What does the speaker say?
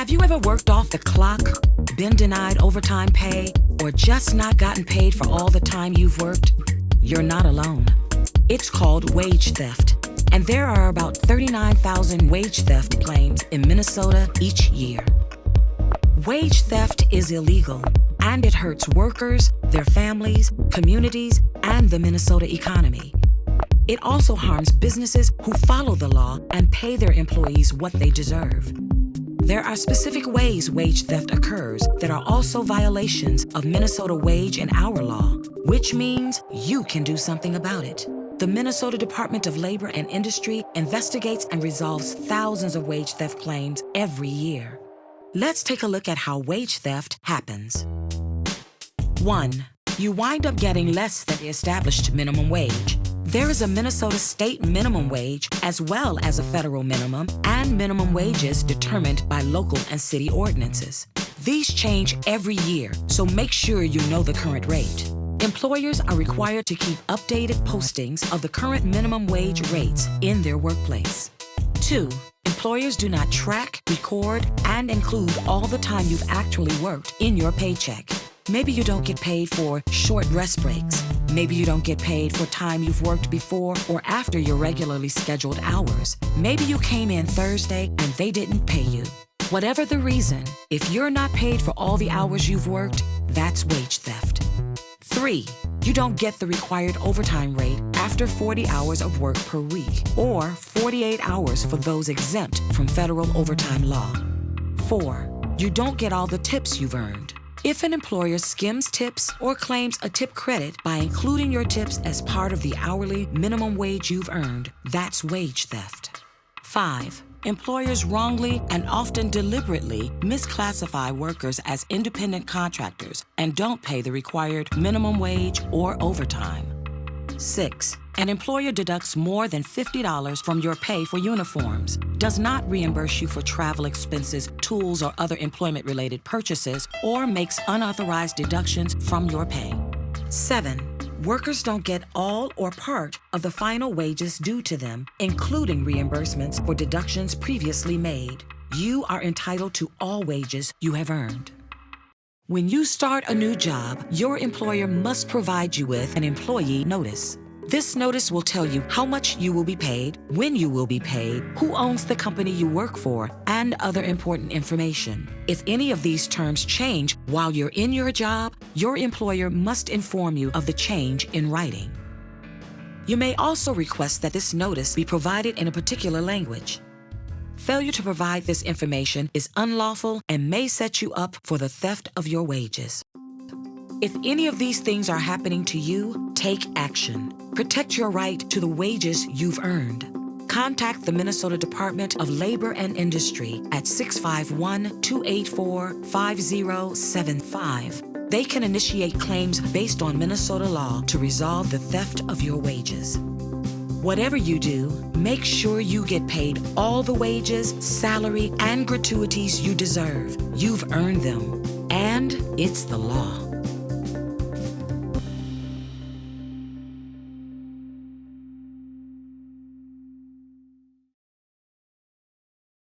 Have you ever worked off the clock, been denied overtime pay, or just not gotten paid for all the time you've worked? You're not alone. It's called wage theft, and there are about 39,000 wage theft claims in Minnesota each year. Wage theft is illegal, and it hurts workers, their families, communities, and the Minnesota economy. It also harms businesses who follow the law and pay their employees what they deserve. There are specific ways wage theft occurs that are also violations of Minnesota wage and hour law, which means you can do something about it. The Minnesota Department of Labor and Industry investigates and resolves thousands of wage theft claims every year. Let's take a look at how wage theft happens. 1. You wind up getting less than the established minimum wage. There is a Minnesota state minimum wage as well as a federal minimum and minimum wages determined by local and city ordinances. These change every year, so make sure you know the current rate. Employers are required to keep updated postings of the current minimum wage rates in their workplace. 2. Employers do not track, record, and include all the time you've actually worked in your paycheck. Maybe you don't get paid for short rest breaks. Maybe you don't get paid for time you've worked before or after your regularly scheduled hours. Maybe you came in Thursday and they didn't pay you. Whatever the reason, if you're not paid for all the hours you've worked, that's wage theft. 3. You don't get the required overtime rate after 40 hours of work per week, or 48 hours for those exempt from federal overtime law. 4. You don't get all the tips you've earned. If an employer skims tips or claims a tip credit by including your tips as part of the hourly minimum wage you've earned, that's wage theft. 5. Employers wrongly and often deliberately misclassify workers as independent contractors and don't pay the required minimum wage or overtime. 6. An employer deducts more than $50 from your pay for uniforms, does not reimburse you for travel expenses, tools, or other employment-related purchases, or makes unauthorized deductions from your pay. 7. Workers don't get all or part of the final wages due to them, including reimbursements for deductions previously made. You are entitled to all wages you have earned. When you start a new job, your employer must provide you with an employee notice. This notice will tell you how much you will be paid, when you will be paid, who owns the company you work for, and other important information. If any of these terms change while you're in your job, your employer must inform you of the change in writing. You may also request that this notice be provided in a particular language. Failure to provide this information is unlawful and may set you up for the theft of your wages. If any of these things are happening to you, take action. Protect your right to the wages you've earned. Contact the Minnesota Department of Labor and Industry at 651-284-5075. They can initiate claims based on Minnesota law to resolve the theft of your wages. Whatever you do, make sure you get paid all the wages, salary, and gratuities you deserve. You've earned them, and it's the law.